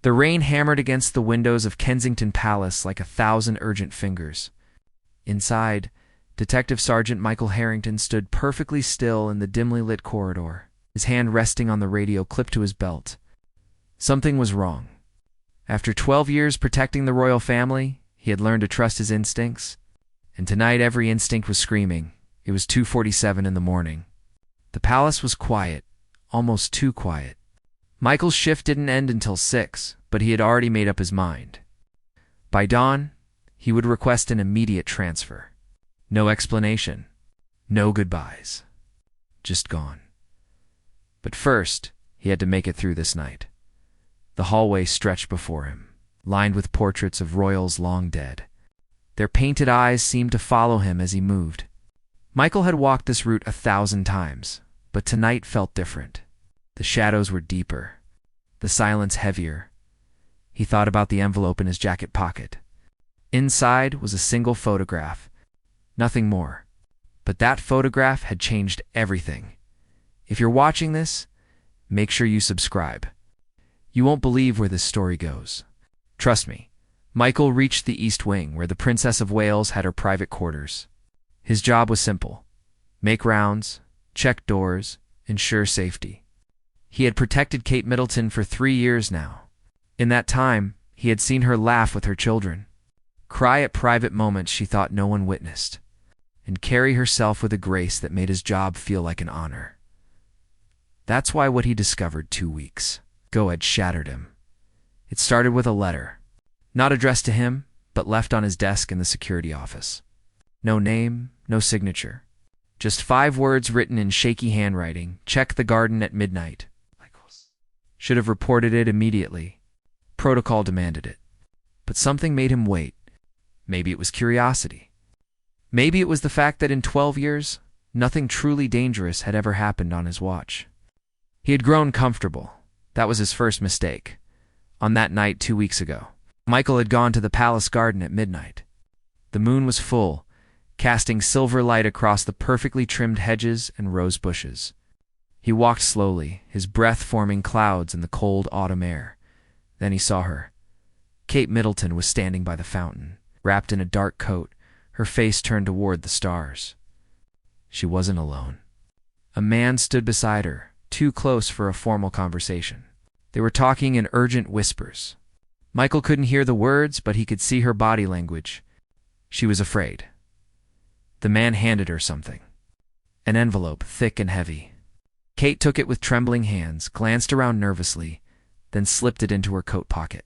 The rain hammered against the windows of Kensington Palace like 1,000 urgent fingers. Inside, Detective Sergeant Michael Harrington stood perfectly still in the dimly lit corridor, his hand resting on the radio clipped to his belt. Something was wrong. After 12 years protecting the royal family, he had learned to trust his instincts, and tonight every instinct was screaming. It was 2:47 in the morning. The palace was quiet, almost too quiet. Michael's shift didn't end until 6, but he had already made up his mind. By dawn, he would request an immediate transfer. No explanation, no goodbyes, just gone. But first, he had to make it through this night. The hallway stretched before him, lined with portraits of royals long dead. Their painted eyes seemed to follow him as he moved. Michael had walked this route 1,000 times, but tonight felt different. The shadows were deeper, the silence heavier. He thought about the envelope in his jacket pocket. Inside was a single photograph, nothing more. But that photograph had changed everything. If you're watching this, make sure you subscribe. You won't believe where this story goes. Trust me, Michael reached the East Wing, where the Princess of Wales had her private quarters. His job was simple: make rounds, check doors, ensure safety. He had protected Kate Middleton for 3 years now. In that time, he had seen her laugh with her children, cry at private moments she thought no one witnessed, and carry herself with a grace that made his job feel like an honor. That's why what he discovered 2 weeks ago had shattered him. It started with a letter, not addressed to him, but left on his desk in the security office. No name, no signature. Just 5 words written in shaky handwriting: check the garden at midnight. Should have reported it immediately. Protocol demanded it. But something made him wait. Maybe it was curiosity. Maybe it was the fact that in 12 years, nothing truly dangerous had ever happened on his watch. He had grown comfortable. That was his first mistake. On that night 2 weeks ago, Michael had gone to the palace garden at midnight. The moon was full, casting silver light across the perfectly trimmed hedges and rose bushes. He walked slowly, his breath forming clouds in the cold autumn air. Then he saw her. Kate Middleton was standing by the fountain, wrapped in a dark coat, her face turned toward the stars. She wasn't alone. A man stood beside her, too close for a formal conversation. They were talking in urgent whispers. Michael couldn't hear the words, but he could see her body language. She was afraid. The man handed her something. An envelope, thick and heavy. Kate took it with trembling hands, glanced around nervously, then slipped it into her coat pocket.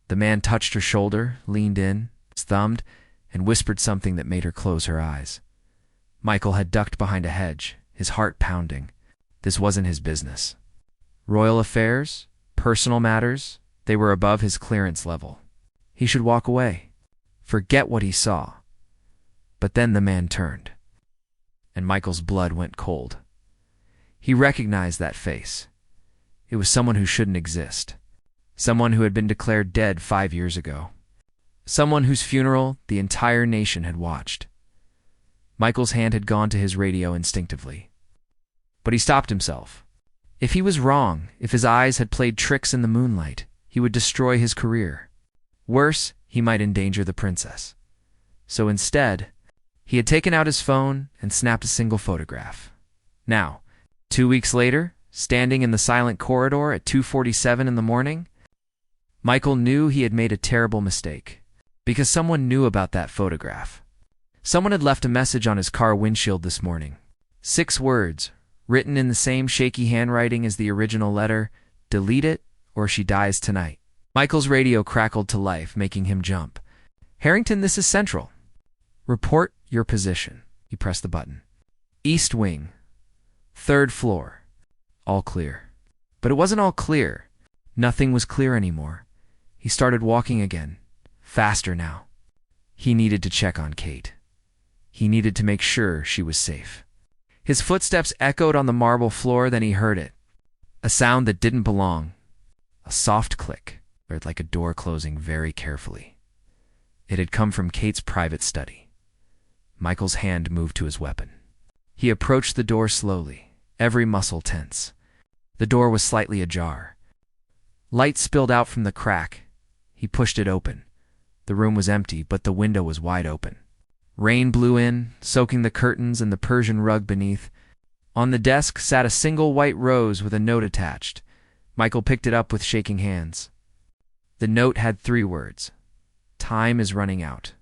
The man touched her shoulder, leaned in, thumbed, and whispered something that made her close her eyes. Michael had ducked behind a hedge, his heart pounding. This wasn't his business. Royal affairs, personal matters, they were above his clearance level. He should walk away, forget what he saw. But then the man turned, and Michael's blood went cold. He recognized that face. It was someone who shouldn't exist. Someone who had been declared dead 5 years ago. Someone whose funeral the entire nation had watched. Michael's hand had gone to his radio instinctively. But he stopped himself. If he was wrong, if his eyes had played tricks in the moonlight, he would destroy his career. Worse, he might endanger the princess. So instead, he had taken out his phone and snapped a single photograph. Now, 2 weeks later, standing in the silent corridor at 2:47 in the morning, Michael knew he had made a terrible mistake, because someone knew about that photograph. Someone had left a message on his car windshield this morning. 6 words, written in the same shaky handwriting as the original letter: delete it or she dies tonight. Michael's radio crackled to life, making him jump. Harrington, this is Central. Report your position. He pressed the button. East Wing. 3rd floor. All clear. But it wasn't all clear. Nothing was clear anymore. He started walking again. Faster now. He needed to check on Kate. He needed to make sure she was safe. His footsteps echoed on the marble floor, then he heard it. A sound that didn't belong. A soft click, like a door closing very carefully. It had come from Kate's private study. Michael's hand moved to his weapon. He approached the door slowly, every muscle tense. The door was slightly ajar. Light spilled out from the crack. He pushed it open. The room was empty, but the window was wide open. Rain blew in, soaking the curtains and the Persian rug beneath. On the desk sat a single white rose with a note attached. Michael picked it up with shaking hands. The note had 3 words. Time is running out.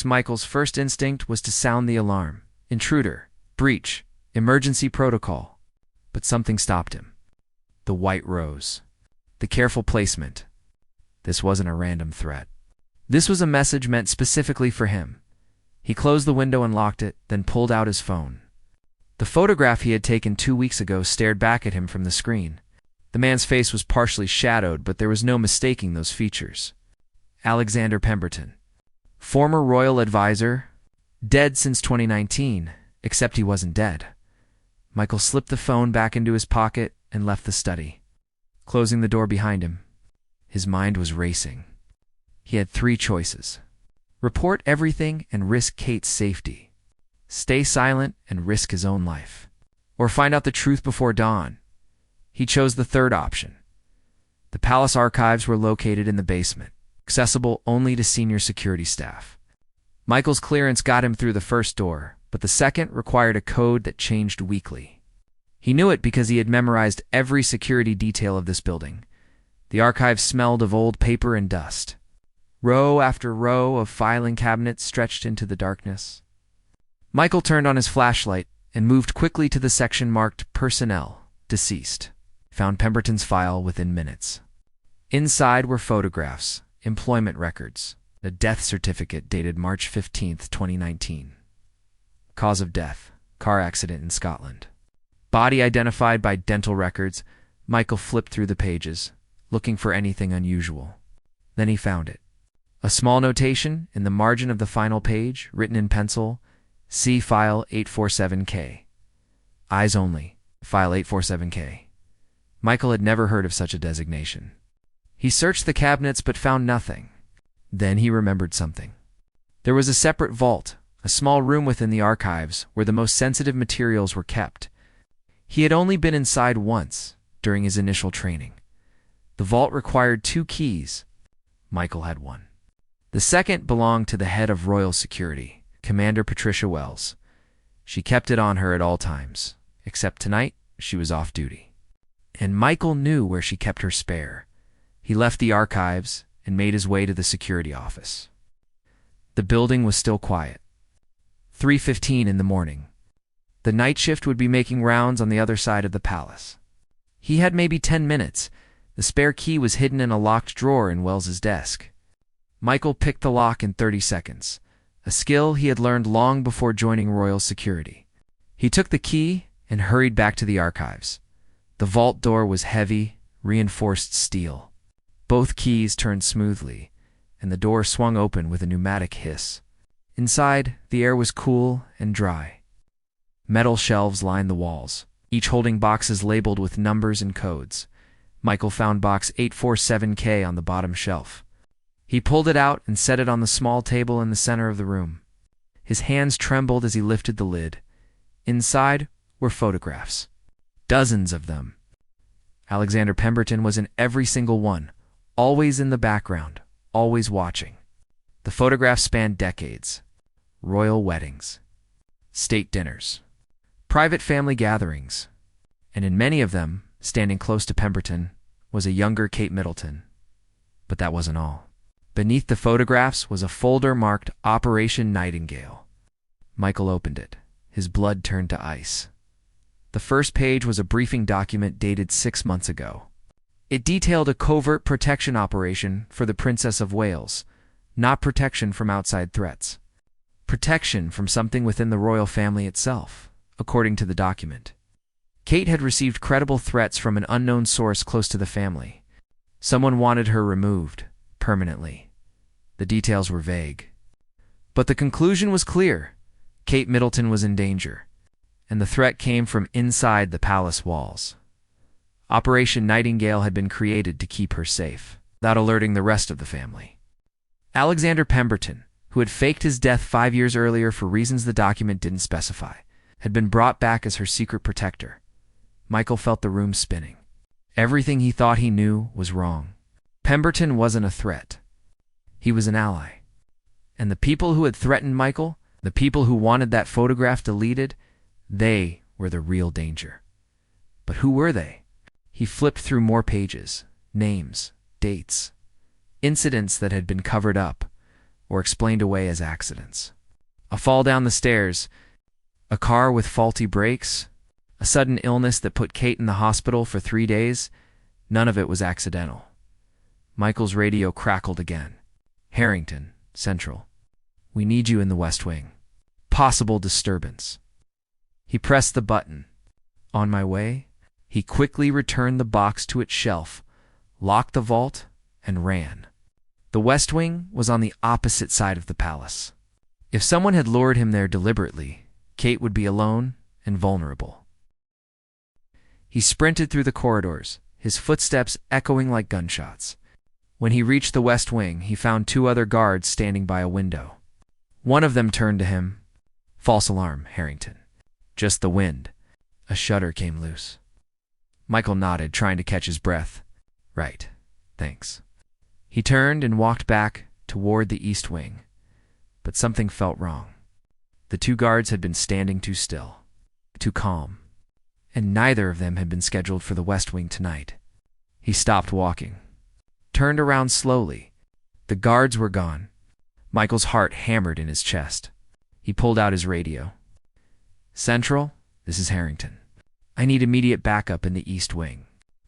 Michael's first instinct was to sound the alarm. Intruder, breach, emergency protocol. But something stopped him. The white rose. The careful placement. This wasn't a random threat. This was a message meant specifically for him. He closed the window and locked it, then pulled out his phone. The photograph he had taken 2 weeks ago stared back at him from the screen. The man's face was partially shadowed, but there was no mistaking those features. Alexander Pemberton. Former royal advisor, dead since 2019, except he wasn't dead. Michael slipped the phone back into his pocket and left the study, closing the door behind him. His mind was racing. He had 3 choices. Report everything and risk Kate's safety. Stay silent and risk his own life. Or find out the truth before dawn. He chose the third option. The palace archives were located in the basement, accessible only to senior security staff. Michael's clearance got him through the first door, but the second required a code that changed weekly. He knew it because he had memorized every security detail of this building. The archives smelled of old paper and dust. Row after row of filing cabinets stretched into the darkness. Michael turned on his flashlight and moved quickly to the section marked Personnel, Deceased. Found Pemberton's file within minutes. Inside were photographs, employment records, a death certificate dated March 15, 2019. Cause of death, car accident in Scotland. Body identified by dental records. Michael flipped through the pages, looking for anything unusual. Then he found it. A small notation in the margin of the final page, written in pencil, See File 847K. Eyes only, File 847K. Michael had never heard of such a designation. He searched the cabinets but found nothing. Then he remembered something. There was a separate vault, a small room within the archives where the most sensitive materials were kept. He had only been inside once, during his initial training. The vault required 2 keys. Michael had one. The second belonged to the head of royal security, Commander Patricia Wells. She kept it on her at all times, except tonight she was off duty. And Michael knew where she kept her spare. He left the archives and made his way to the security office. The building was still quiet. 3:15 in the morning. The night shift would be making rounds on the other side of the palace. He had maybe 10 minutes. The spare key was hidden in a locked drawer in Wells's desk. Michael picked the lock in 30 seconds, a skill he had learned long before joining royal security. He took the key and hurried back to the archives. The vault door was heavy, reinforced steel. Both keys turned smoothly, and the door swung open with a pneumatic hiss. Inside, the air was cool and dry. Metal shelves lined the walls, each holding boxes labeled with numbers and codes. Michael found box 847K on the bottom shelf. He pulled it out and set it on the small table in the center of the room. His hands trembled as he lifted the lid. Inside were photographs. Dozens of them. Alexander Pemberton was in every single one, always in the background, always watching. The photographs spanned decades. Royal weddings, state dinners, private family gatherings, and in many of them, standing close to Pemberton, was a younger Kate Middleton. But that wasn't all. Beneath the photographs was a folder marked Operation Nightingale. Michael opened it. His blood turned to ice. The first page was a briefing document dated 6 months ago. It detailed a covert protection operation for the Princess of Wales, not protection from outside threats. Protection from something within the royal family itself, according to the document. Kate had received credible threats from an unknown source close to the family. Someone wanted her removed, permanently. The details were vague. But the conclusion was clear. Kate Middleton was in danger, and the threat came from inside the palace walls. Operation Nightingale had been created to keep her safe, without alerting the rest of the family. Alexander Pemberton, who had faked his death 5 years earlier for reasons the document didn't specify, had been brought back as her secret protector. Michael felt the room spinning. Everything he thought he knew was wrong. Pemberton wasn't a threat. He was an ally. And the people who had threatened Michael, the people who wanted that photograph deleted, they were the real danger. But who were they? He flipped through more pages, names, dates, incidents that had been covered up or explained away as accidents. A fall down the stairs, a car with faulty brakes, a sudden illness that put Kate in the hospital for 3 days. None of it was accidental. Michael's radio crackled again. Harrington, Central. We need you in the West Wing. Possible disturbance. He pressed the button. On my way, he quickly returned the box to its shelf, locked the vault, and ran. The West Wing was on the opposite side of the palace. If someone had lured him there deliberately, Kate would be alone and vulnerable. He sprinted through the corridors, his footsteps echoing like gunshots. When he reached the West Wing, he found 2 other guards standing by a window. One of them turned to him. False alarm, Harrington. Just the wind. A shutter came loose. Michael nodded, trying to catch his breath. Right. Thanks. He turned and walked back toward the East Wing. But something felt wrong. The 2 guards had been standing too still, too calm, and neither of them had been scheduled for the West Wing tonight. He stopped walking, turned around slowly. The guards were gone. Michael's heart hammered in his chest. He pulled out his radio. Central, this is Harrington. I need immediate backup in the East Wing.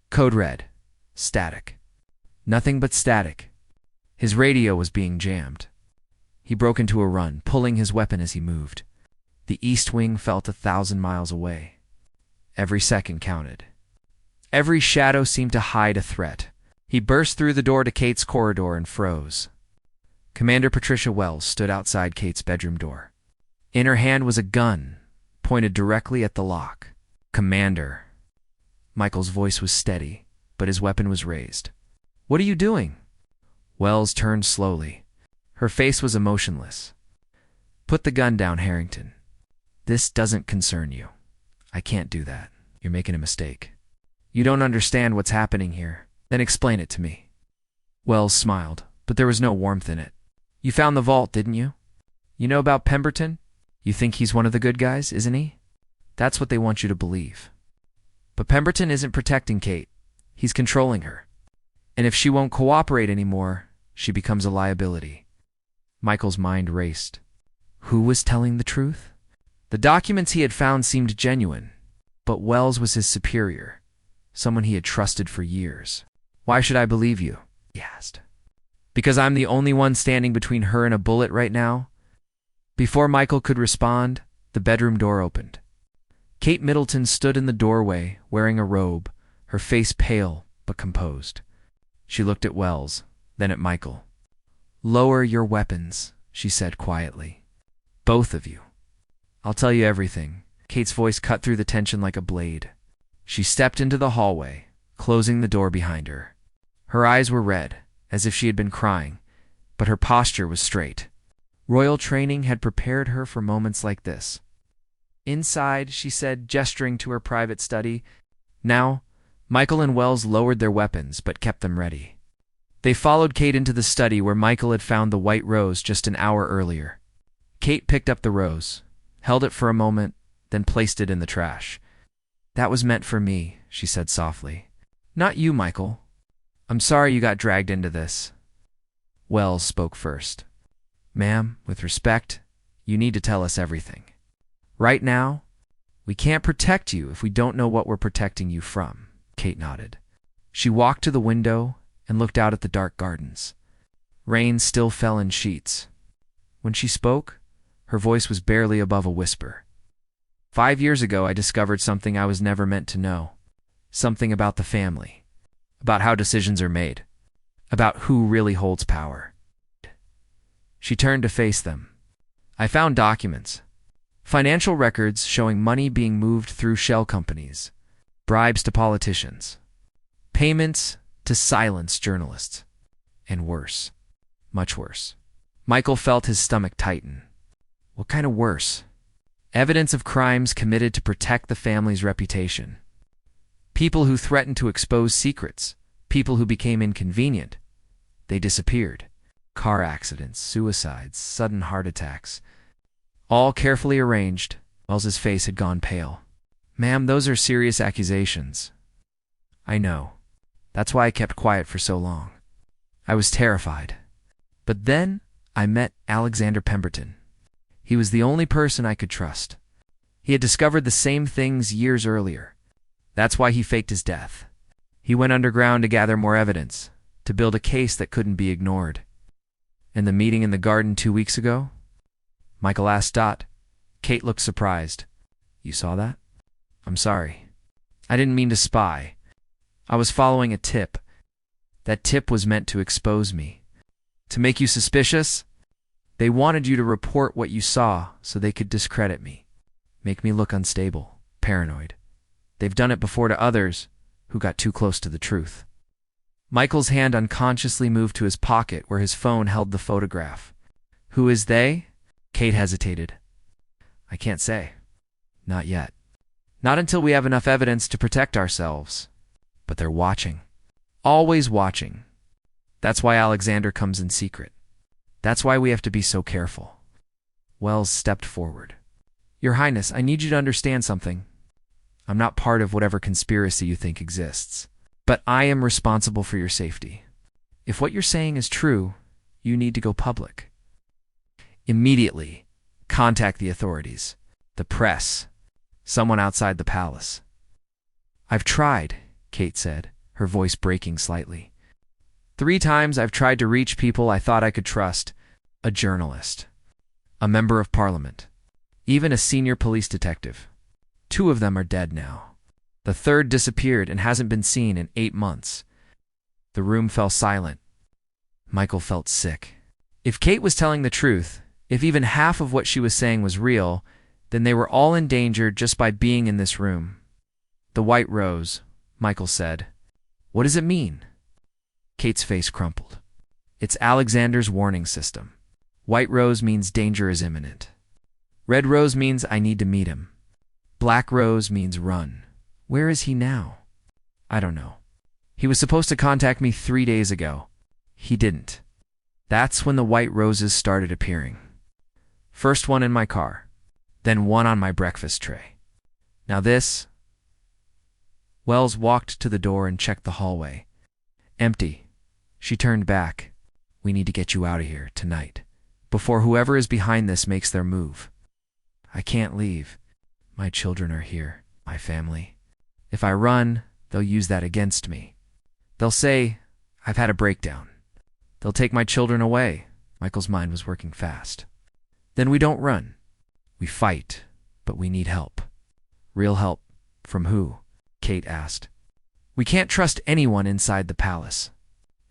Code red. Static. Nothing but static. His radio was being jammed. He broke into a run, pulling his weapon as he moved. The East Wing felt 1,000 miles away. Every second counted. Every shadow seemed to hide a threat. He burst through the door to Kate's corridor and froze. Commander Patricia Wells stood outside Kate's bedroom door. In her hand was a gun, pointed directly at the lock. Commander. Michael's voice was steady, but his weapon was raised. What are you doing? Wells turned slowly. Her face was emotionless. Put the gun down, Harrington. This doesn't concern you. I can't do that. You're making a mistake. You don't understand what's happening here. Then explain it to me. Wells smiled, but there was no warmth in it. You found the vault, didn't you? You know about Pemberton? You think he's one of the good guys, isn't he? That's what they want you to believe. But Pemberton isn't protecting Kate. He's controlling her. And if she won't cooperate anymore, she becomes a liability. Michael's mind raced. Who was telling the truth? The documents he had found seemed genuine, but Wells was his superior, someone he had trusted for years. Why should I believe you? He asked. Because I'm the only one standing between her and a bullet right now? Before Michael could respond, the bedroom door opened. Kate Middleton stood in the doorway, wearing a robe, her face pale but composed. She looked at Wells, then at Michael. Lower your weapons, she said quietly. Both of you. I'll tell you everything. Kate's voice cut through the tension like a blade. She stepped into the hallway, closing the door behind her. Her eyes were red, as if she had been crying, but her posture was straight. Royal training had prepared her for moments like this. Inside, she said, gesturing to her private study. Now, Michael and Wells lowered their weapons, but kept them ready. They followed Kate into the study where Michael had found the white rose just an hour earlier. Kate picked up the rose, held it for a moment, then placed it in the trash. That was meant for me, she said softly. Not you, Michael. I'm sorry you got dragged into this. Wells spoke first. Ma'am, with respect, you need to tell us everything. Right now, we can't protect you if we don't know what we're protecting you from. Kate nodded. She walked to the window and looked out at the dark gardens. Rain still fell in sheets. When she spoke, her voice was barely above a whisper. 5 years ago, I discovered something I was never meant to know. Something about the family. About how decisions are made. About who really holds power. She turned to face them. I found documents. Financial records showing money being moved through shell companies. Bribes to politicians. Payments to silence journalists. And worse. Much worse. Michael felt his stomach tighten. What kind of worse? Evidence of crimes committed to protect the family's reputation. People who threatened to expose secrets, people who became inconvenient, they disappeared. Car accidents, suicides, sudden heart attacks. All carefully arranged. Wells's face had gone pale. "Ma'am, those are serious accusations." "I know. That's why I kept quiet for so long. I was terrified. But then I met Alexander Pemberton. He was the only person I could trust. He had discovered the same things years earlier. That's why he faked his death. He went underground to gather more evidence, to build a case that couldn't be ignored." "And the meeting in the garden 2 weeks ago?" Michael asked Dot. Kate looked surprised. "You saw that?" "I'm sorry. I didn't mean to spy. I was following a tip. That tip was meant to expose me. To make you suspicious? They wanted you to report what you saw so they could discredit me. Make me look unstable, paranoid. They've done it before to others who got too close to the truth." Michael's hand unconsciously moved to his pocket where his phone held the photograph. "Who is they?" Kate hesitated. "I can't say. Not yet. Not until we have enough evidence to protect ourselves. But they're watching. Always watching. That's why Alexander comes in secret. That's why we have to be so careful." Wells stepped forward. "Your Highness, I need you to understand something. I'm not part of whatever conspiracy you think exists. But I am responsible for your safety. If what you're saying is true, you need to go public. Immediately, contact the authorities, the press, someone outside the palace." "I've tried," Kate said, her voice breaking slightly. 3 times I've tried to reach people I thought I could trust. A journalist, a member of parliament, even a senior police detective. 2 of them are dead now. The 3rd disappeared and hasn't been seen in 8 months. The room fell silent. Michael felt sick. If Kate was telling the truth, if even half of what she was saying was real, then they were all in danger just by being in this room. "The White Rose," Michael said. "What does it mean?" Kate's face crumpled. "It's Alexander's warning system. White Rose means danger is imminent. Red Rose means I need to meet him. Black Rose means run. Where is he now? I don't know. He was supposed to contact me 3 days ago. He didn't. That's when the white roses started appearing. First one in my car, then one on my breakfast tray. Now this..." Wells walked to the door and checked the hallway. Empty. She turned back. "We need to get you out of here, tonight, before whoever is behind this makes their move. I can't leave. My children are here, my family. If I run, they'll use that against me. They'll say I've had a breakdown. They'll take my children away." Michael's mind was working fast. "Then we don't run. We fight, but we need help." "Real help? From who?" Kate asked. "We can't trust anyone inside the palace.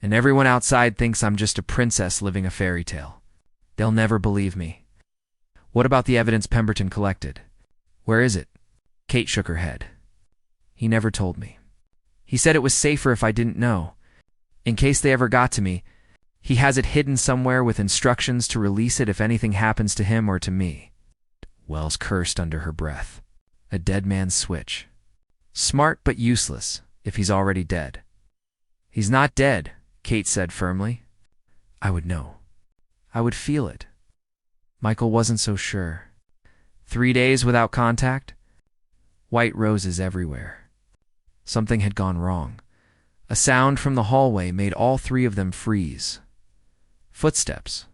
And everyone outside thinks I'm just a princess living a fairy tale. They'll never believe me." "What about the evidence Pemberton collected? Where is it?" Kate shook her head. "He never told me. He said it was safer if I didn't know. In case they ever got to me, he has it hidden somewhere with instructions to release it if anything happens to him or to me." Wells cursed under her breath. A dead man's switch. Smart but useless if he's already dead. "He's not dead," Kate said firmly. "I would know. I would feel it." Michael wasn't so sure. 3 days without contact? White roses everywhere. Something had gone wrong. A sound from the hallway made all 3 of them freeze. Footsteps.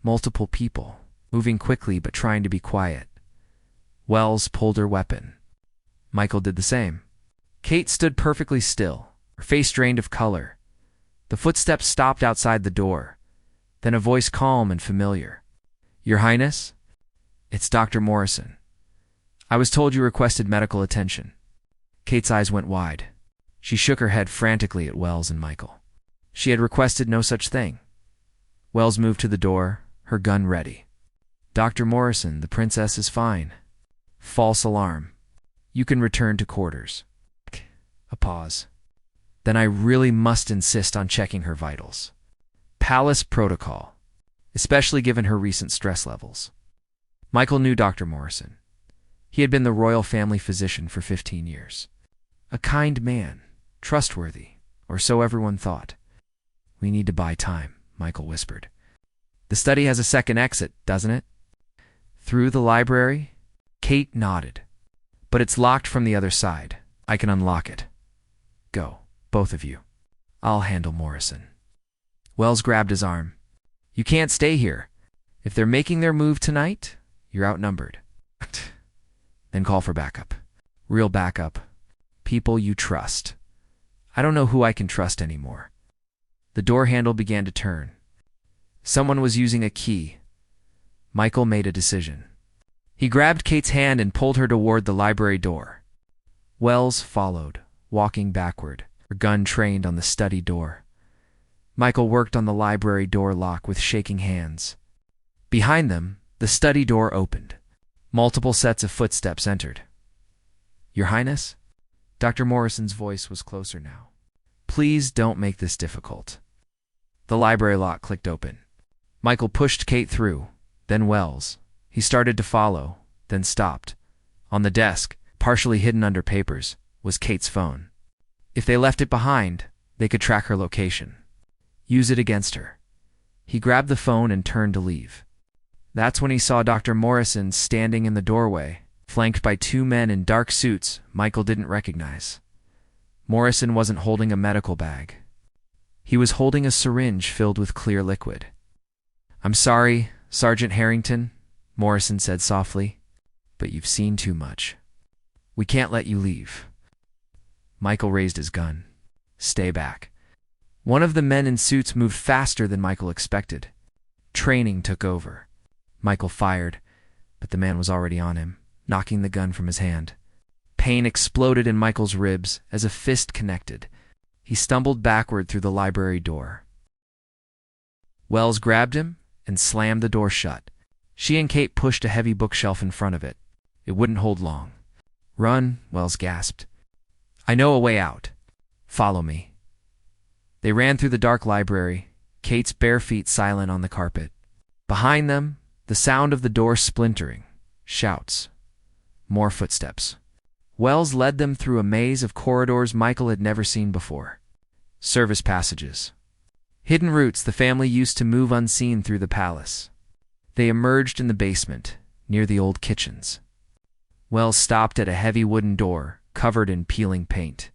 Multiple people, moving quickly but trying to be quiet. Wells pulled her weapon. Michael did the same. Kate stood perfectly still, her face drained of color. The footsteps stopped outside the door. Then a voice calm and familiar. "Your Highness? It's Dr. Morrison. I was told you requested medical attention." Kate's eyes went wide. She shook her head frantically at Wells and Michael. She had requested no such thing. Wells moved to the door, her gun ready. "Dr. Morrison, the princess is fine." "False alarm. You can return to quarters." A pause. "Then I really must insist on checking her vitals. Palace protocol, especially given her recent stress levels." Michael knew Dr. Morrison. He had been the royal family physician for 15 years. A kind man, trustworthy, or so everyone thought. We need to buy time, Michael whispered. The study has a second exit, doesn't it? Through the library? Kate nodded. But it's locked from the other side. I can unlock it. Go, both of you. I'll handle Morrison. Wells grabbed his arm. You can't stay here. If they're making their move tonight, you're outnumbered. Then call for backup. Real backup. People you trust. I don't know who I can trust anymore. The door handle began to turn. Someone was using a key. Michael made a decision. He grabbed Kate's hand and pulled her toward the library door. Wells followed, walking backward, her gun trained on the study door. Michael worked on the library door lock with shaking hands. Behind them, the study door opened. Multiple sets of footsteps entered. Your Highness? Dr. Morrison's voice was closer now. Please don't make this difficult. The library lock clicked open. Michael pushed Kate through, then Wells. He started to follow, then stopped. On the desk, partially hidden under papers, was Kate's phone. If they left it behind, they could track her location. Use it against her. He grabbed the phone and turned to leave. That's when he saw Dr. Morrison standing in the doorway, flanked by two men in dark suits Michael didn't recognize. Morrison wasn't holding a medical bag. He was holding a syringe filled with clear liquid. I'm sorry, Sergeant Harrington, Morrison said softly, but you've seen too much. We can't let you leave. Michael raised his gun. Stay back. One of the men in suits moved faster than Michael expected. Training took over. Michael fired, but the man was already on him, knocking the gun from his hand. Pain exploded in Michael's ribs as a fist connected. He stumbled backward through the library door. Wells grabbed him and slammed the door shut. She and Kate pushed a heavy bookshelf in front of it. It wouldn't hold long. Run, Wells gasped. I know a way out. Follow me. They ran through the dark library, Kate's bare feet silent on the carpet. Behind them, the sound of the door splintering. Shouts. More footsteps. Wells led them through a maze of corridors Michael had never seen before. Service passages. Hidden routes the family used to move unseen through the palace. They emerged in the basement, near the old kitchens. Wells stopped at a heavy wooden door, covered in peeling paint.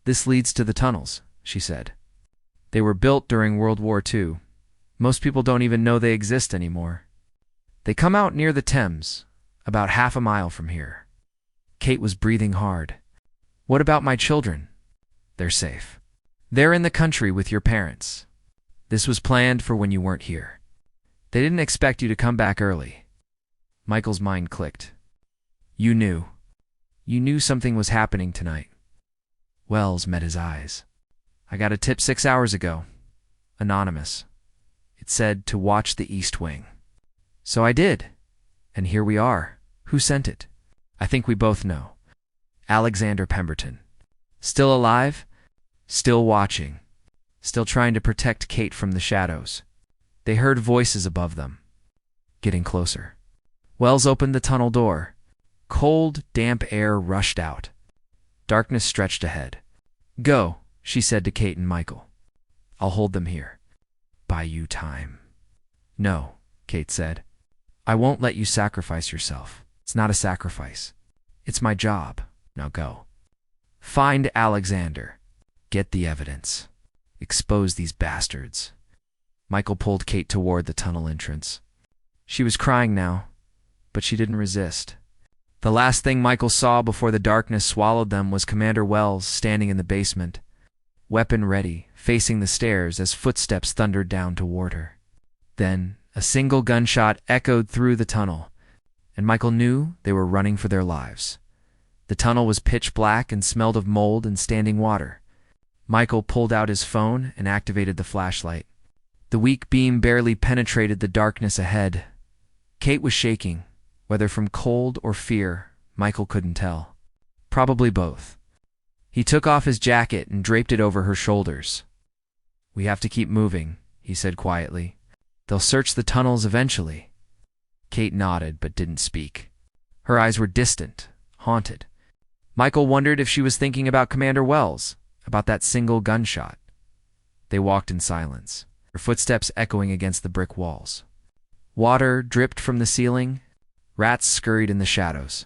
This leads to the tunnels, she said. They were built during World War II. Most people don't even know they exist anymore. They come out near the Thames, about half a mile from here. Kate was breathing hard. What about my children? They're safe. They're in the country with your parents. This was planned for when you weren't here. They didn't expect you to come back early. Michael's mind clicked. You knew. You knew something was happening tonight. Wells met his eyes. I got a tip 6 hours ago. Anonymous. It said to watch the East Wing. So I did. And here we are. Who sent it? I think we both know. Alexander Pemberton. Still alive? Still watching. Still trying to protect Kate from the shadows. They heard voices above them. Getting closer. Wells opened the tunnel door. Cold, damp air rushed out. Darkness stretched ahead. Go, she said to Kate and Michael. I'll hold them here. Buy you time. No, Kate said. I won't let you sacrifice yourself. It's not a sacrifice. It's my job. Now go. Find Alexander. Get the evidence. Expose these bastards. Michael pulled Kate toward the tunnel entrance. She was crying now, but she didn't resist. The last thing Michael saw before the darkness swallowed them was Commander Wells standing in the basement, weapon ready, facing the stairs as footsteps thundered down toward her. Then, a single gunshot echoed through the tunnel, and Michael knew they were running for their lives. The tunnel was pitch black and smelled of mold and standing water. Michael pulled out his phone and activated the flashlight. The weak beam barely penetrated the darkness ahead. Kate was shaking, whether from cold or fear, Michael couldn't tell. Probably both. He took off his jacket and draped it over her shoulders. We have to keep moving, he said quietly. They'll search the tunnels eventually. Kate nodded but didn't speak. Her eyes were distant, haunted. Michael wondered if she was thinking about Commander Wells, about that single gunshot. They walked in silence, her footsteps echoing against the brick walls. Water dripped from the ceiling. Rats scurried in the shadows.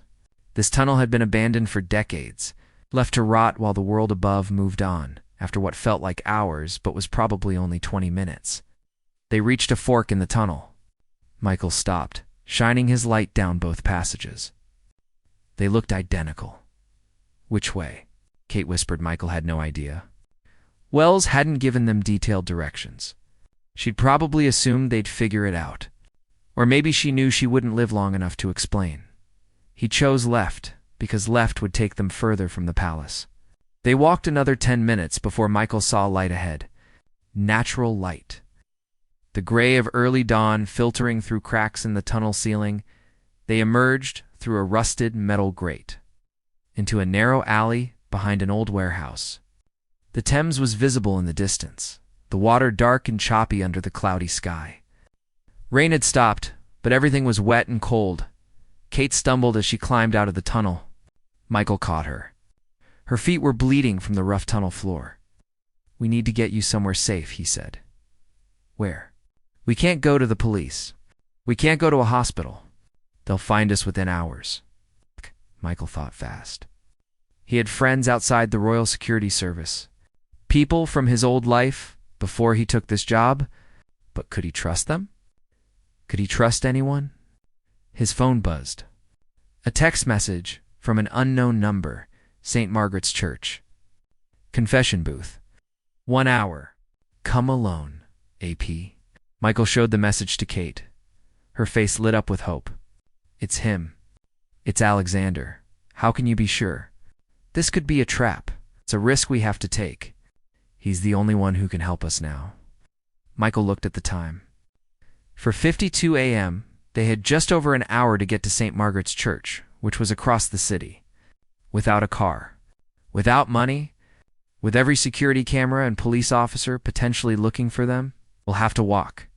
This tunnel had been abandoned for decades, left to rot while the world above moved on, after what felt like hours but was probably only 20 minutes. They reached a fork in the tunnel. Michael stopped, shining his light down both passages. They looked identical. Which way? Kate whispered. Michael had no idea. Wells hadn't given them detailed directions. She'd probably assumed they'd figure it out. Or maybe she knew she wouldn't live long enough to explain. He chose left, because left would take them further from the palace. They walked another 10 minutes before Michael saw light ahead. Natural light. The gray of early dawn filtering through cracks in the tunnel ceiling, they emerged through a rusted metal grate, into a narrow alley behind an old warehouse. The Thames was visible in the distance, the water dark and choppy under the cloudy sky. Rain had stopped, but everything was wet and cold. Kate stumbled as she climbed out of the tunnel. Michael caught her. Her feet were bleeding from the rough tunnel floor. "We need to get you somewhere safe," he said. "Where?" "We can't go to the police. We can't go to a hospital. They'll find us within hours." Michael thought fast. He had friends outside the Royal Security Service. People from his old life before he took this job. But could he trust them? Could he trust anyone? His phone buzzed. A text message from an unknown number, St. Margaret's Church. Confession booth. 1 hour. Come alone, AP. Michael showed the message to Kate. Her face lit up with hope. "It's him. It's Alexander. How can you be sure? This could be a trap. It's a risk we have to take. He's the only one who can help us now." Michael looked at the time. For 52 a.m., they had just over an hour to get to St. Margaret's Church, which was across the city. Without a car, without money, with every security camera and police officer potentially looking for them, we'll have to walk.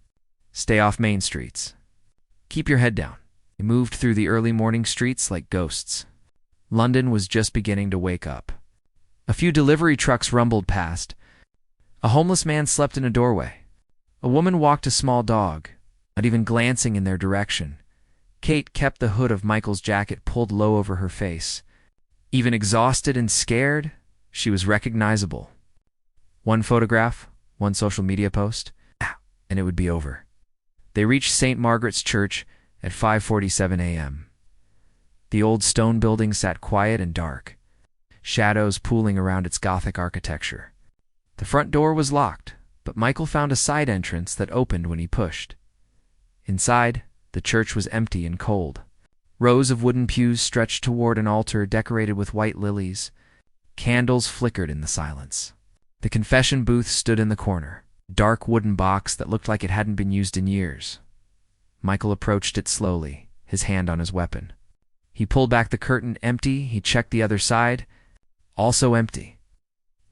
Stay off main streets. Keep your head down. They moved through the early morning streets like ghosts. London was just beginning to wake up. A few delivery trucks rumbled past. A homeless man slept in a doorway. A woman walked a small dog, not even glancing in their direction. Kate kept the hood of Michael's jacket pulled low over her face. Even exhausted and scared, she was recognizable. One photograph, one social media post, and it would be over. They reached St. Margaret's Church at 5:47 a.m. The old stone building sat quiet and dark, shadows pooling around its Gothic architecture. The front door was locked, but Michael found a side entrance that opened when he pushed. Inside, the church was empty and cold. Rows of wooden pews stretched toward an altar decorated with white lilies. Candles flickered in the silence. The confession booth stood in the corner, a dark wooden box that looked like it hadn't been used in years. Michael approached it slowly, his hand on his weapon. He pulled back the curtain. Empty. He checked the other side. Also empty.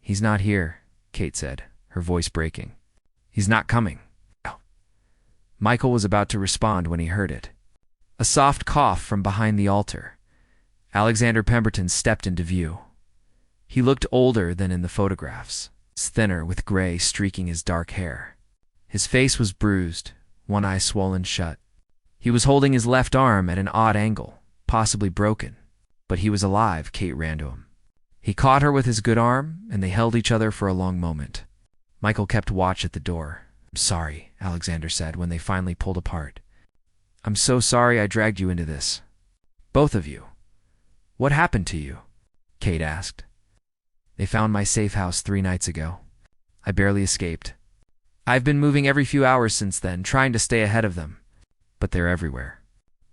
"He's not here," Kate said, her voice breaking. "He's not coming." Michael was about to respond when he heard it. A soft cough from behind the altar. Alexander Pemberton stepped into view. He looked older than in the photographs, thinner with gray streaking his dark hair. His face was bruised, one eye swollen shut. He was holding his left arm at an odd angle, possibly broken. But he was alive. Kate ran to him. He caught her with his good arm, and they held each other for a long moment. Michael kept watch at the door. "I'm sorry," Alexander said when they finally pulled apart. "I'm so sorry I dragged you into this. Both of you. What happened to you?" Kate asked. "They found my safe house 3 nights ago. I barely escaped. I've been moving every few hours since then, trying to stay ahead of them. But they're everywhere.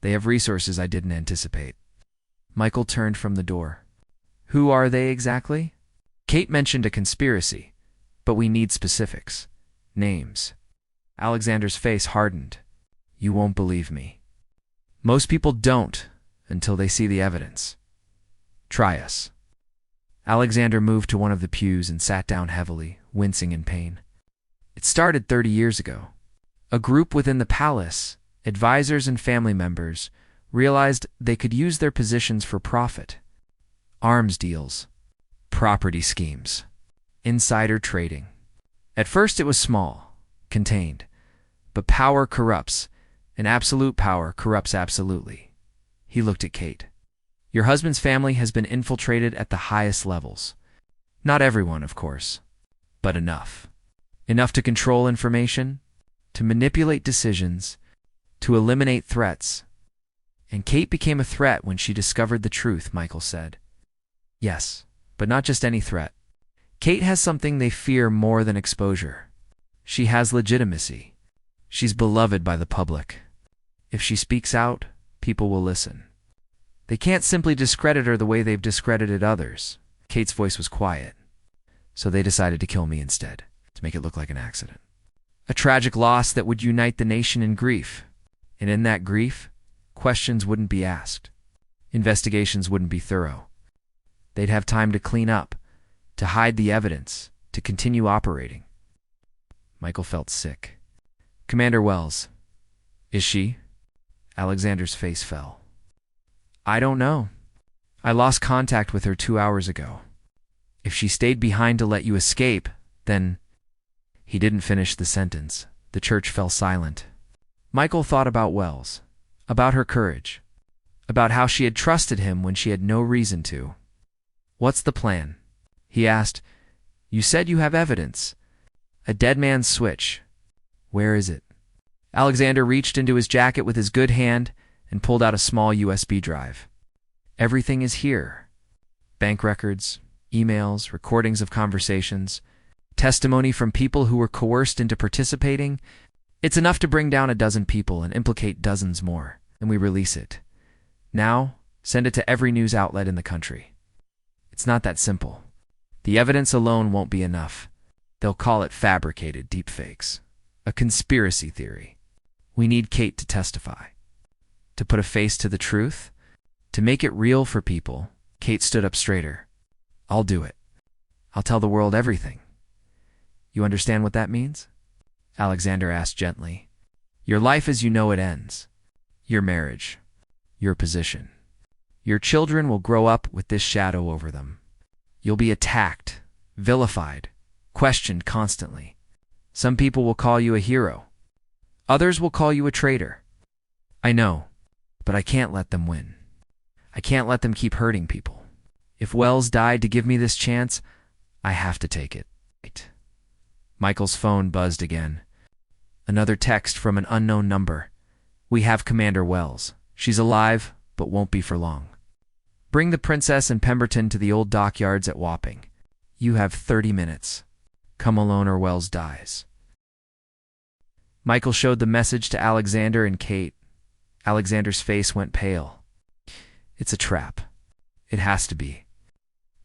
They have resources I didn't anticipate." Michael turned from the door. "Who are they exactly?" Kate mentioned a conspiracy, but we need specifics. Names. Alexander's face hardened. "You won't believe me." "Most people don't until they see the evidence. Try us." Alexander moved to one of the pews and sat down heavily, wincing in pain. "It started 30 years ago. A group within the palace, advisors and family members, realized they could use their positions for profit. arms deals, property schemes, insider trading. At first it was small, contained, but power corrupts, and absolute power corrupts absolutely. He looked at Kate. Your husband's family has been infiltrated at the highest levels. Not everyone, of course, but enough. Enough to control information, to manipulate decisions, to eliminate threats. And Kate became a threat when she discovered the truth, Michael said. Yes, but not just any threat. Kate has something they fear more than exposure. She has legitimacy. She's beloved by the public. If she speaks out, people will listen. They can't simply discredit her the way they've discredited others. Kate's voice was quiet. So they decided to kill me instead, to make it look like an accident. A tragic loss that would unite the nation in grief. And in that grief, questions wouldn't be asked. Investigations wouldn't be thorough. They'd have time to clean up, to hide the evidence, to continue operating. Michael felt sick. Commander Wells. Is she? Alexander's face fell. I don't know. I lost contact with her 2 hours ago. If she stayed behind to let you escape, then... He didn't finish the sentence. The church fell silent. Michael thought about Wells, about her courage, about how she had trusted him when she had no reason to. What's the plan? He asked. You said you have evidence. A dead man's switch. Where is it? Alexander reached into his jacket with his good hand and pulled out a small USB drive. Everything is here. Bank records, emails, recordings of conversations, testimony from people who were coerced into participating. It's enough to bring down a dozen people and implicate dozens more, and we release it. Now, send it to every news outlet in the country. It's not that simple. The evidence alone won't be enough. They'll call it fabricated deepfakes, a conspiracy theory. We need Kate to testify, to put a face to the truth, to make it real for people. Kate stood up straighter. I'll do it. I'll tell the world everything. You understand what that means? Alexander asked gently. Your life as you know it ends. Your marriage. Your position. Your children will grow up with this shadow over them. You'll be attacked, vilified, questioned constantly. Some people will call you a hero. Others will call you a traitor. I know, but I can't let them win. I can't let them keep hurting people. If Wells died to give me this chance, I have to take it. Michael's phone buzzed again. Another text from an unknown number. We have Commander Wells. She's alive, but won't be for long. Bring the princess and Pemberton to the old dockyards at Wapping. You have 30 minutes. Come alone or Wells dies. Michael showed the message to Alexander and Kate. Alexander's face went pale. It's a trap. It has to be.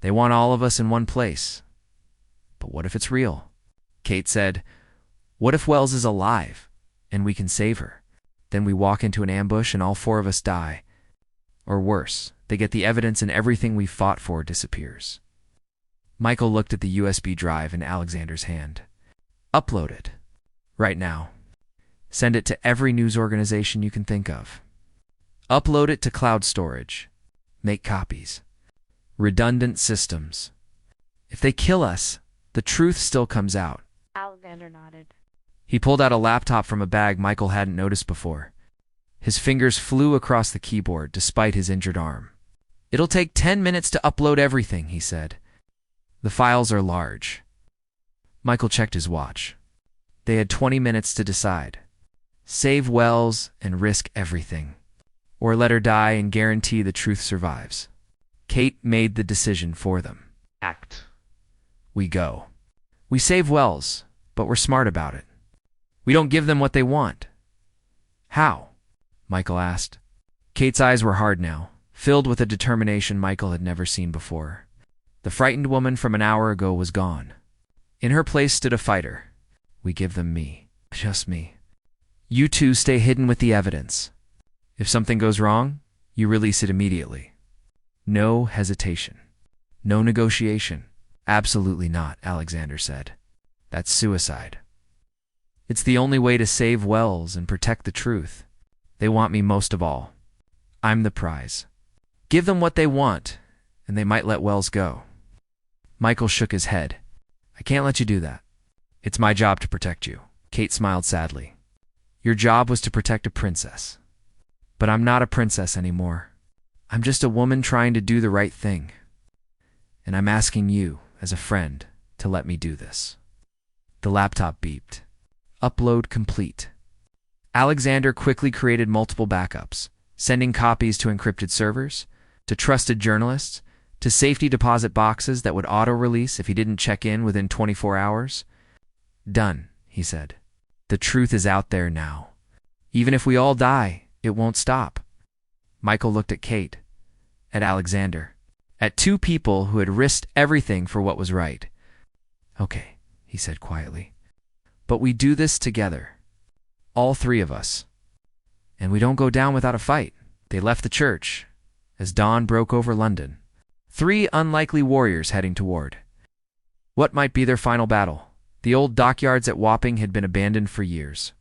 They want all of us in one place. But what if it's real? Kate said, what if Wells is alive and we can save her? Then we walk into an ambush and all four of us die. Or worse, they get the evidence and everything we fought for disappears. Michael looked at the USB drive in Alexander's hand. Upload it. Right now. Send it to every news organization you can think of. Upload it to cloud storage. Make copies. Redundant systems. If they kill us, the truth still comes out. Alexander nodded. He pulled out a laptop from a bag Michael hadn't noticed before. His fingers flew across the keyboard despite his injured arm. It'll take 10 minutes to upload everything, he said. The files are large. Michael checked his watch. They had 20 minutes to decide. Save Wells and risk everything. Or let her die and guarantee the truth survives. Kate made the decision for them. Act. We go. We save Wells, but we're smart about it. We don't give them what they want. How? Michael asked. Kate's eyes were hard now, filled with a determination Michael had never seen before. The frightened woman from an hour ago was gone. In her place stood a fighter. We give them me. Just me. You two stay hidden with the evidence. If something goes wrong, you release it immediately. No hesitation. No negotiation. Absolutely not, Alexander said. That's suicide. It's the only way to save Wells and protect the truth. They want me most of all. I'm the prize. Give them what they want, and they might let Wells go. Michael shook his head. I can't let you do that. It's my job to protect you. Kate smiled sadly. Your job was to protect a princess. But I'm not a princess anymore. I'm just a woman trying to do the right thing. And I'm asking you, as a friend, to let me do this. The laptop beeped. Upload complete. Alexander quickly created multiple backups, sending copies to encrypted servers, to trusted journalists, to safety deposit boxes that would auto-release if he didn't check in within 24 hours. Done, he said. The truth is out there now. Even if we all die, it won't stop. Michael looked at Kate, at Alexander, at two people who had risked everything for what was right. Okay, he said quietly. But we do this together. All three of us. And we don't go down without a fight. They left the church as dawn broke over London. Three unlikely warriors heading toward what might be their final battle. The old dockyards at Wapping had been abandoned for years.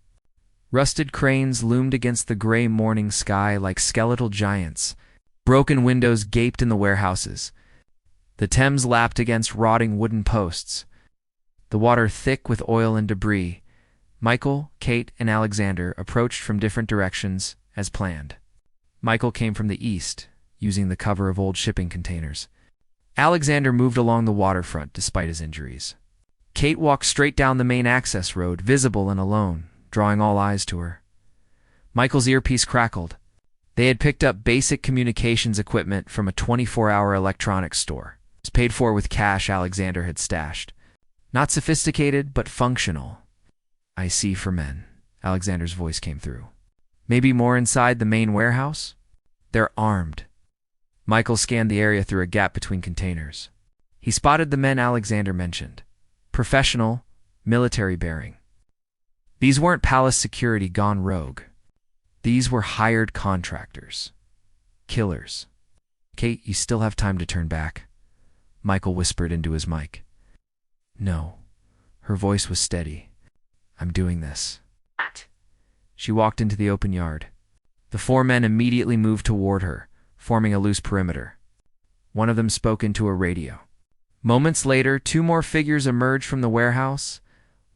Rusted cranes loomed against the gray morning sky like skeletal giants. Broken windows gaped in the warehouses. The Thames lapped against rotting wooden posts. The water thick with oil and debris. Michael, Kate, and Alexander approached from different directions, as planned. Michael came from the east, using the cover of old shipping containers. Alexander moved along the waterfront despite his injuries. Kate walked straight down the main access road, visible and alone, drawing all eyes to her. Michael's earpiece crackled. They had picked up basic communications equipment from a 24-hour electronics store. It was paid for with cash Alexander had stashed. Not sophisticated, but functional. I see for men, Alexander's voice came through. Maybe more inside the main warehouse? They're armed. Michael scanned the area through a gap between containers. He spotted the men Alexander mentioned. Professional, military-bearing. These weren't palace security gone rogue. These were hired contractors. Killers. Kate, you still have time to turn back, Michael whispered into his mic. No. Her voice was steady. I'm doing this. She walked into the open yard. The four men immediately moved toward her, forming a loose perimeter. One of them spoke into a radio. Moments later, two more figures emerged from the warehouse.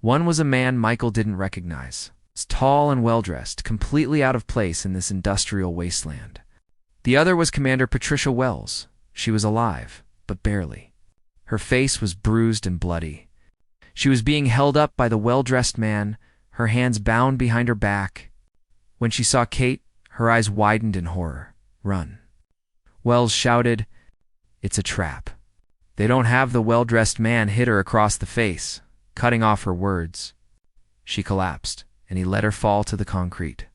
One was a man Michael didn't recognize. He was tall and well-dressed, completely out of place in this industrial wasteland. The other was Commander Patricia Wells. She was alive, but barely. Her face was bruised and bloody. She was being held up by the well-dressed man, her hands bound behind her back. When she saw Kate, her eyes widened in horror. Run. Wells shouted, It's a trap. They don't have the well-dressed man hit her across the face, cutting off her words. She collapsed, and he let her fall to the concrete.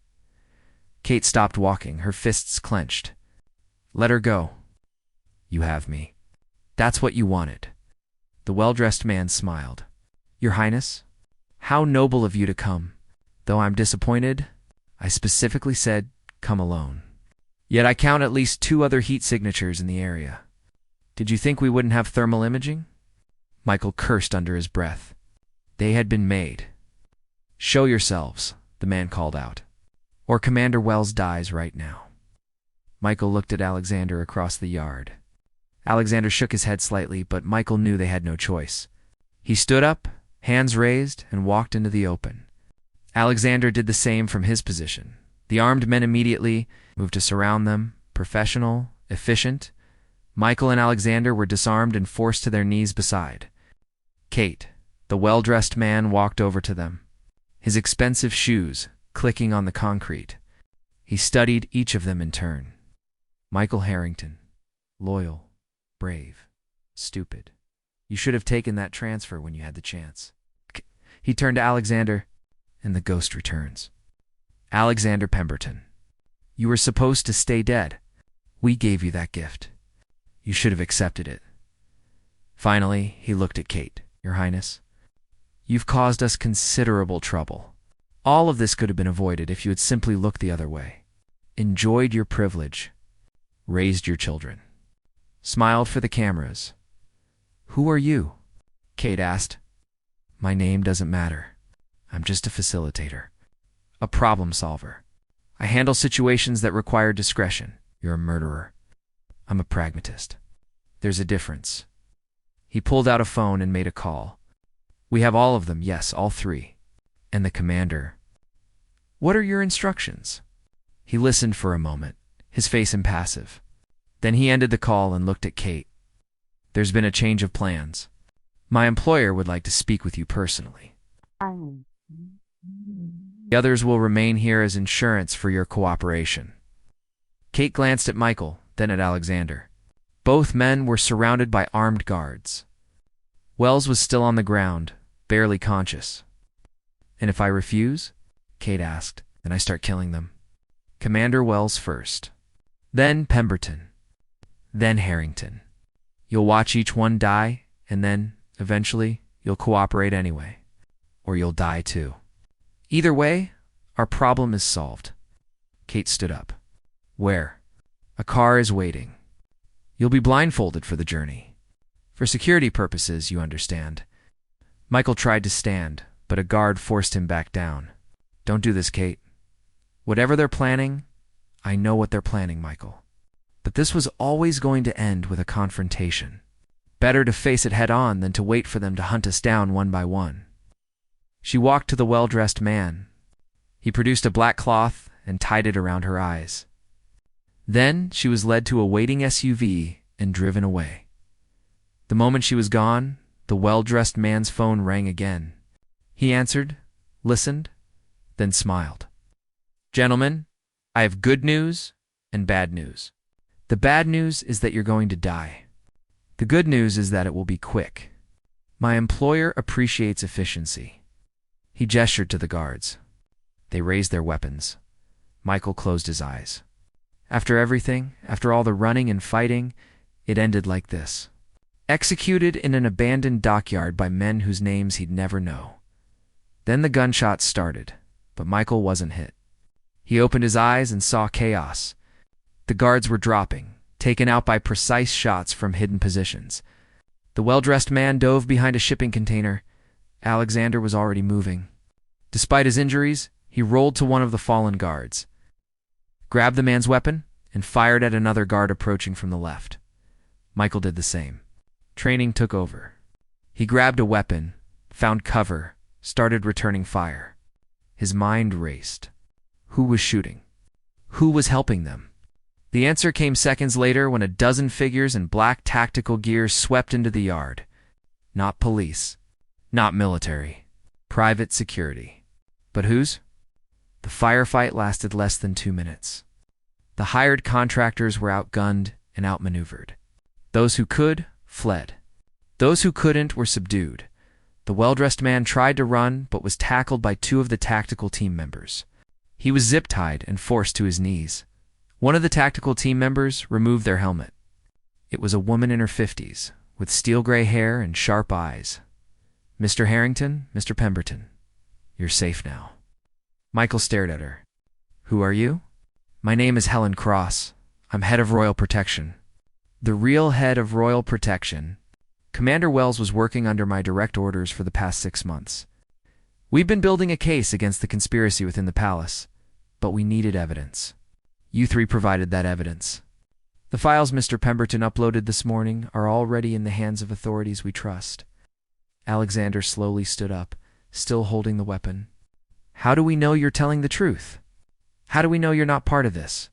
Kate stopped walking, her fists clenched. Let her go. You have me. That's what you wanted. The well-dressed man smiled. Your Highness, how noble of you to come. Though I'm disappointed, I specifically said, come alone. Yet I count at least 2 other heat signatures in the area. Did you think we wouldn't have thermal imaging? Michael cursed under his breath. They had been made. Show yourselves, the man called out, or Commander Wells dies right now. Michael looked at Alexander across the yard. Alexander shook his head slightly, but Michael knew they had no choice. He stood up, hands raised, and walked into the open. Alexander did the same from his position. The armed men immediately moved to surround them, professional, efficient. Michael and Alexander were disarmed and forced to their knees beside. Kate, the well-dressed man, walked over to them, his expensive shoes clicking on the concrete. He studied each of them in turn. Michael Harrington, loyal, brave, stupid. You should have taken that transfer when you had the chance. He turned to Alexander, and the ghost returns. Alexander Pemberton, you were supposed to stay dead. We gave you that gift. You should have accepted it. Finally, he looked at Kate. Your Highness, you've caused us considerable trouble. All of this could have been avoided if you had simply looked the other way, enjoyed your privilege, raised your children, smiled for the cameras. Who are you? Kate asked. My name doesn't matter. I'm just a facilitator, a problem solver. I handle situations that require discretion. You're a murderer. I'm a pragmatist. There's a difference. He pulled out a phone and made a call. We have all of them, yes, all three. And the commander. What are your instructions? He listened for a moment, his face impassive. Then he ended the call and looked at Kate. There's been a change of plans. My employer would like to speak with you personally. The others will remain here as insurance for your cooperation. Kate glanced at Michael, then at Alexander. Both men were surrounded by armed guards. Wells was still on the ground, barely conscious. And if I refuse? Kate asked. Then I start killing them. Commander Wells first. Then Pemberton. Then Harrington. You'll watch each one die, and then, eventually, you'll cooperate anyway. Or you'll die too. Either way, our problem is solved. Kate stood up. Where? A car is waiting. You'll be blindfolded for the journey. For security purposes, you understand. Michael tried to stand, but a guard forced him back down. Don't do this, Kate. Whatever they're planning, I know what they're planning, Michael. But this was always going to end with a confrontation. Better to face it head-on than to wait for them to hunt us down one by one. She walked to the well-dressed man. He produced a black cloth and tied it around her eyes. Then she was led to a waiting SUV and driven away. The moment she was gone, the well-dressed man's phone rang again. He answered, listened, then smiled. Gentlemen, I have good news and bad news. The bad news is that you're going to die. The good news is that it will be quick. My employer appreciates efficiency. He gestured to the guards. They raised their weapons. Michael closed his eyes. After everything, after all the running and fighting, it ended like this. Executed in an abandoned dockyard by men whose names he'd never know. Then the gunshots started, but Michael wasn't hit. He opened his eyes and saw chaos. The guards were dropping, taken out by precise shots from hidden positions. The well-dressed man dove behind a shipping container. Alexander was already moving. Despite his injuries, he rolled to one of the fallen guards, grabbed the man's weapon, and fired at another guard approaching from the left. Michael did the same. Training took over. He grabbed a weapon, found cover, started returning fire. His mind raced. Who was shooting? Who was helping them? The answer came seconds later when a dozen figures in black tactical gear swept into the yard. Not police. Not military. Private security. But whose? The firefight lasted less than 2 minutes. The hired contractors were outgunned and outmaneuvered. Those who could, fled. Those who couldn't were subdued. The well-dressed man tried to run, but was tackled by 2 of the tactical team members. He was zip-tied and forced to his knees. One of the tactical team members removed their helmet. It was a woman in her 50s, with steel-gray hair and sharp eyes. Mr. Harrington, Mr. Pemberton, you're safe now. Michael stared at her. Who are you? My name is Helen Cross. I'm head of Royal Protection. The real head of Royal Protection. Commander Wells was working under my direct orders for the past 6 months. We've been building a case against the conspiracy within the palace, but we needed evidence. You 3 provided that evidence. The files Mr. Pemberton uploaded this morning are already in the hands of authorities we trust. Alexander slowly stood up, still holding the weapon. How do we know you're telling the truth? How do we know you're not part of this?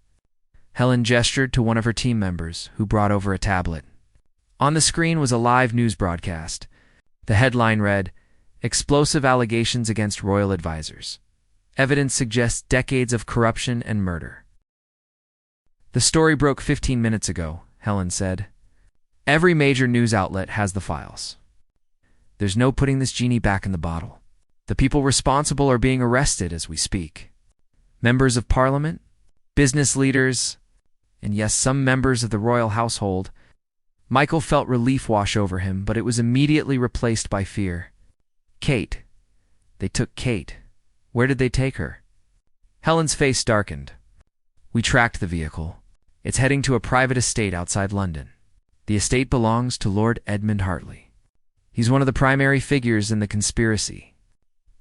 Helen gestured to one of her team members, who brought over a tablet. On the screen was a live news broadcast. The headline read, Explosive Allegations Against Royal Advisors. Evidence suggests decades of corruption and murder. The story broke 15 minutes ago, Helen said. Every major news outlet has the files. There's no putting this genie back in the bottle. The people responsible are being arrested as we speak. Members of Parliament, business leaders, and yes, some members of the royal household. Michael felt relief wash over him, but it was immediately replaced by fear. Kate. They took Kate. Where did they take her? Helen's face darkened. We tracked the vehicle. It's heading to a private estate outside London. The estate belongs to Lord Edmund Hartley. He's one of the primary figures in the conspiracy.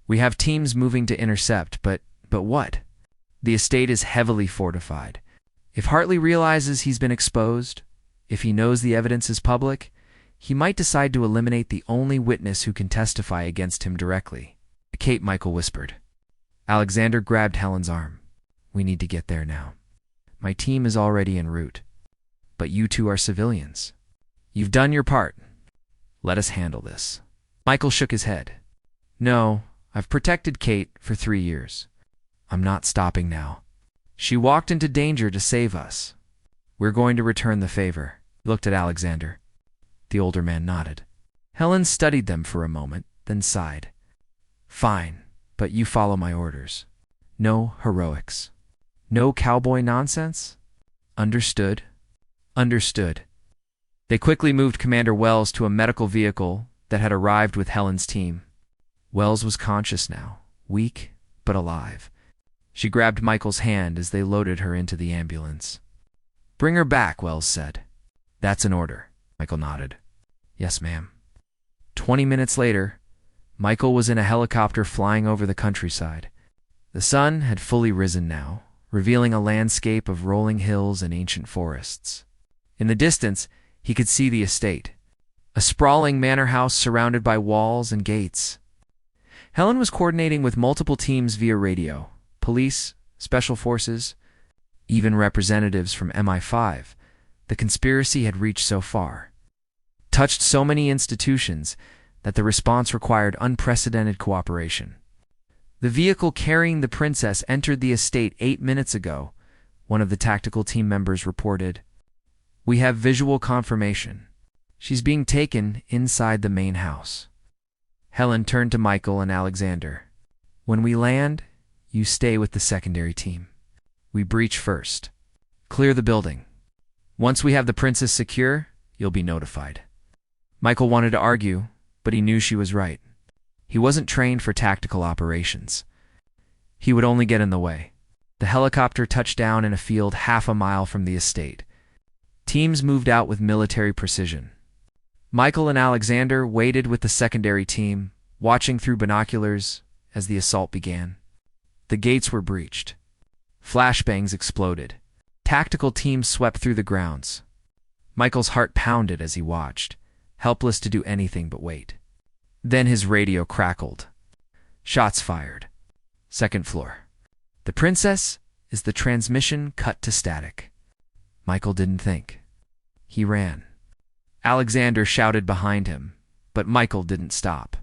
We have teams moving to intercept, but what? The estate is heavily fortified. If Hartley realizes he's been exposed, If he knows the evidence is public, he might decide to eliminate the only witness who can testify against him directly. Kate, Michael whispered. Alexander grabbed Helen's arm. We need to get there now. My team is already en route. But you two are civilians. You've done your part. Let us handle this. Michael shook his head. No, I've protected Kate for 3 years. I'm not stopping now. She walked into danger to save us. We're going to return the favor. He looked at Alexander. The older man nodded. Helen studied them for a moment, then sighed. Fine, but you follow my orders. No heroics. No cowboy nonsense? Understood? Understood. They quickly moved Commander Wells to a medical vehicle that had arrived with Helen's team. Wells was conscious now, weak but alive. She grabbed Michael's hand as they loaded her into the ambulance. Bring her back, Wells said. That's an order. Michael nodded. Yes, ma'am. 20 minutes later, Michael was in a helicopter flying over the countryside. The sun had fully risen now, revealing a landscape of rolling hills and ancient forests. In the distance, he could see the estate, a sprawling manor house surrounded by walls and gates. Helen was coordinating with multiple teams via radio, police, special forces, even representatives from MI5. The conspiracy had reached so far, touched so many institutions, that the response required unprecedented cooperation. The vehicle carrying the princess entered the estate 8 minutes ago, one of the tactical team members reported. We have visual confirmation. She's being taken inside the main house. Helen turned to Michael and Alexander. When we land, you stay with the secondary team. We breach first. Clear the building. Once we have the princess secure, you'll be notified. Michael wanted to argue, but he knew she was right. He wasn't trained for tactical operations. He would only get in the way. The helicopter touched down in a field half a mile from the estate. Teams moved out with military precision. Michael and Alexander waited with the secondary team, watching through binoculars as the assault began. The gates were breached. Flashbangs exploded. Tactical teams swept through the grounds. Michael's heart pounded as he watched, helpless to do anything but wait. Then his radio crackled. Shots fired. Second floor. The princess is the transmission cut to static. Michael didn't think. He ran. Alexander shouted behind him, but Michael didn't stop.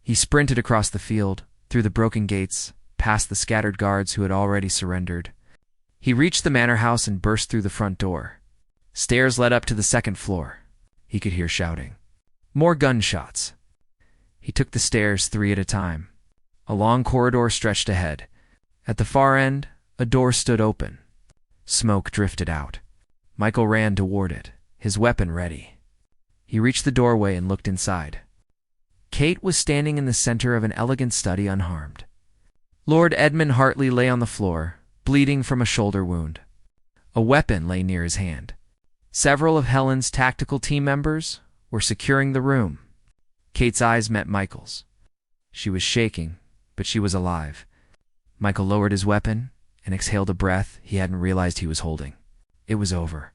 He sprinted across the field, through the broken gates, past the scattered guards who had already surrendered. He reached the manor house and burst through the front door. Stairs led up to the second floor. He could hear shouting. More gunshots. He took the stairs 3 at a time. A long corridor stretched ahead. At the far end, a door stood open. Smoke drifted out. Michael ran toward it, his weapon ready. He reached the doorway and looked inside. Kate was standing in the center of an elegant study unharmed. Lord Edmund Hartley lay on the floor, bleeding from a shoulder wound. A weapon lay near his hand. Several of Helen's tactical team members were securing the room. Kate's eyes met Michael's. She was shaking, but she was alive. Michael lowered his weapon and exhaled a breath he hadn't realized he was holding. It was over.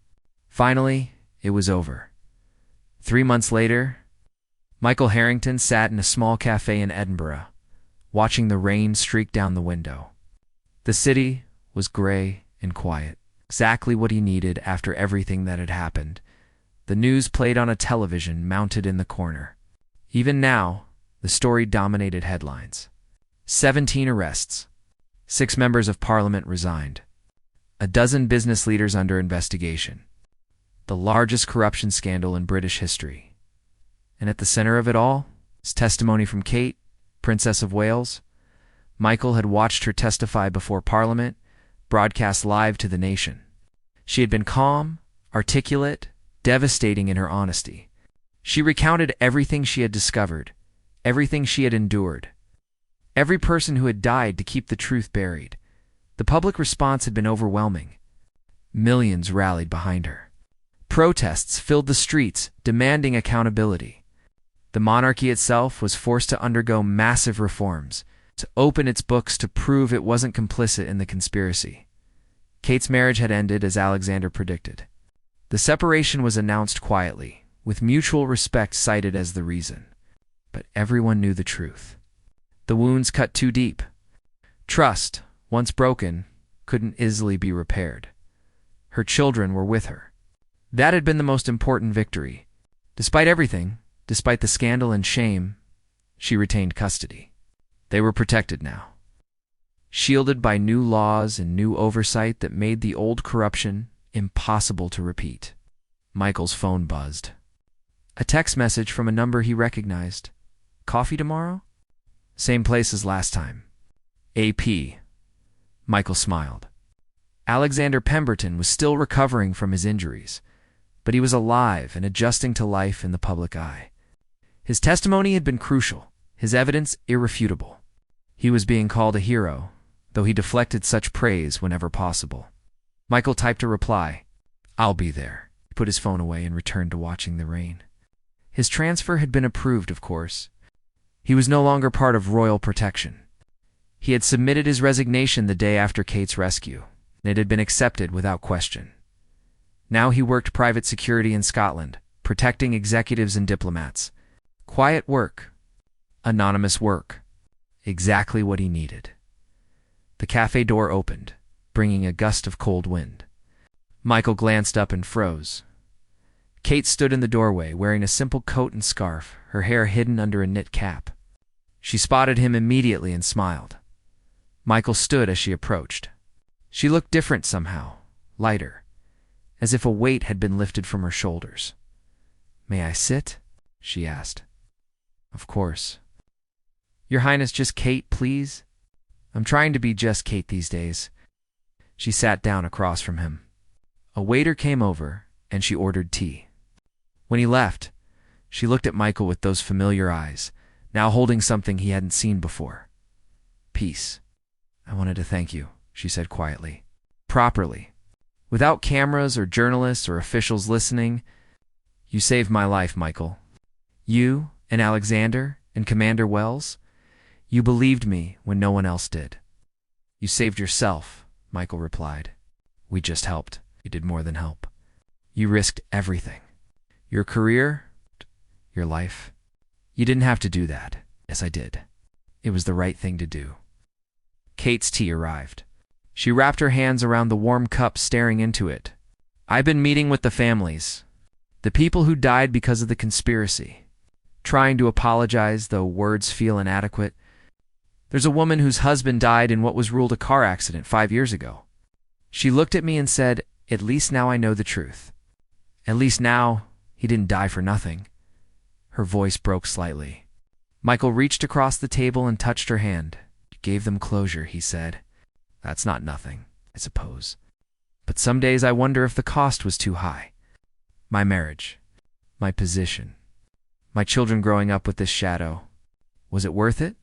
Finally, it was over. 3 months later, Michael Harrington sat in a small cafe in Edinburgh, watching the rain streak down the window. The city was gray and quiet, exactly what he needed after everything that had happened. The news played on a television mounted in the corner. Even now, the story dominated headlines. 17 arrests. 6 members of parliament resigned. A dozen business leaders under investigation. The largest corruption scandal in British history. And at the center of it all is testimony from Kate, Princess of Wales. Michael had watched her testify before Parliament, broadcast live to the nation. She had been calm, articulate, devastating in her honesty. She recounted everything she had discovered, everything she had endured, every person who had died to keep the truth buried. The public response had been overwhelming. Millions rallied behind her. Protests filled the streets, demanding accountability. The monarchy itself was forced to undergo massive reforms, to open its books to prove it wasn't complicit in the conspiracy. Kate's marriage had ended as Alexander predicted. The separation was announced quietly, with mutual respect cited as the reason. But everyone knew the truth. The wounds cut too deep. Trust, once broken, couldn't easily be repaired. Her children were with her. That had been the most important victory. Despite everything, despite the scandal and shame, she retained custody. They were protected now, shielded by new laws and new oversight that made the old corruption impossible to repeat. Michael's phone buzzed. A text message from a number he recognized. Coffee tomorrow? Same place as last time. AP. Michael smiled. Alexander Pemberton was still recovering from his injuries, but he was alive and adjusting to life in the public eye. His testimony had been crucial, his evidence irrefutable. He was being called a hero, though he deflected such praise whenever possible. Michael typed a reply. I'll be there. He put his phone away and returned to watching the rain. His transfer had been approved, of course. He was no longer part of royal protection. He had submitted his resignation the day after Kate's rescue, and it had been accepted without question. Now he worked private security in Scotland, protecting executives and diplomats. Quiet work. Anonymous work. Exactly what he needed. The cafe door opened, bringing a gust of cold wind. Michael glanced up and froze. Kate stood in the doorway, wearing a simple coat and scarf, her hair hidden under a knit cap. She spotted him immediately and smiled. Michael stood as she approached. She looked different somehow, lighter, as if a weight had been lifted from her shoulders. May I sit? She asked. Of course. Your Highness, just Kate, please? I'm trying to be just Kate these days. She sat down across from him. A waiter came over, and she ordered tea. When he left, she looked at Michael with those familiar eyes, now holding something he hadn't seen before. Peace. I wanted to thank you, she said quietly. Properly. Without cameras or journalists or officials listening, you saved my life, Michael. You and Alexander and Commander Wells, you believed me when no one else did. You saved yourself, Michael replied. We just helped. You did more than help. You risked everything. Your career, your life. You didn't have to do that. Yes, I did. It was the right thing to do. Kate's tea arrived. She wrapped her hands around the warm cup, staring into it. I've been meeting with the families, the people who died because of the conspiracy, trying to apologize, though words feel inadequate. There's a woman whose husband died in what was ruled a car accident 5 years ago. She looked at me and said, at least now I know the truth. At least now he didn't die for nothing. Her voice broke slightly. Michael reached across the table and touched her hand. It gave them closure, he said. That's not nothing, I suppose. But some days I wonder if the cost was too high. My marriage, my position, my children growing up with this shadow. Was it worth it?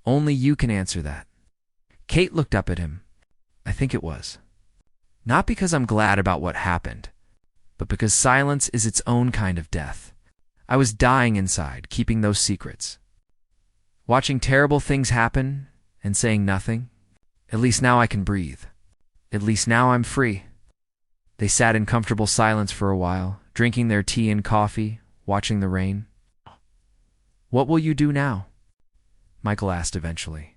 Only you can answer that. Kate looked up at him. I think it was. Not because I'm glad about what happened, but because silence is its own kind of death. I was dying inside, keeping those secrets. Watching terrible things happen and saying nothing. At least now I can breathe. At least now I'm free. They sat in comfortable silence for a while, drinking their tea and coffee, watching the rain. What will you do now? Michael asked eventually.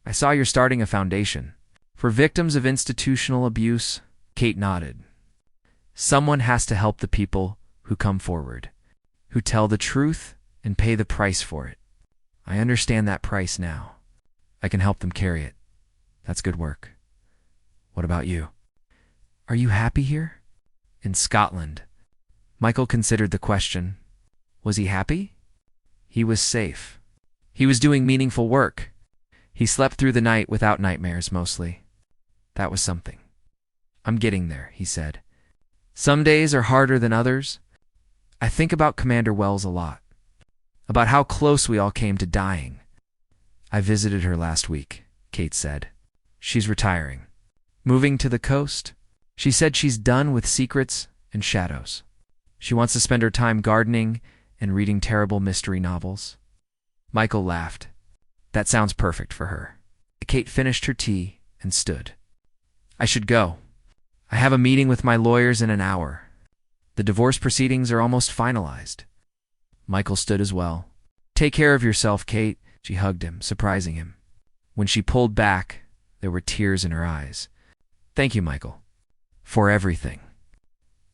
I saw you're starting a foundation. For victims of institutional abuse, Kate nodded. Someone has to help the people who come forward, who tell the truth and pay the price for it. I understand that price now. I can help them carry it. That's good work. What about you? Are you happy here? In Scotland. Michael considered the question. Was he happy? He was safe. He was doing meaningful work. He slept through the night without nightmares, mostly. That was something. I'm getting there, he said. Some days are harder than others. I think about Commander Wells a lot. About how close we all came to dying. I visited her last week, Kate said. She's retiring. Moving to the coast. She said she's done with secrets and shadows. She wants to spend her time gardening and reading terrible mystery novels. Michael laughed. That sounds perfect for her. Kate finished her tea and stood. I should go. I have a meeting with my lawyers in an hour. The divorce proceedings are almost finalized." Michael stood as well. "Take care of yourself, Kate." She hugged him, surprising him. When she pulled back, there were tears in her eyes. "Thank you, Michael, for everything.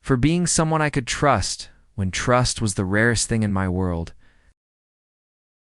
For being someone I could trust when trust was the rarest thing in my world.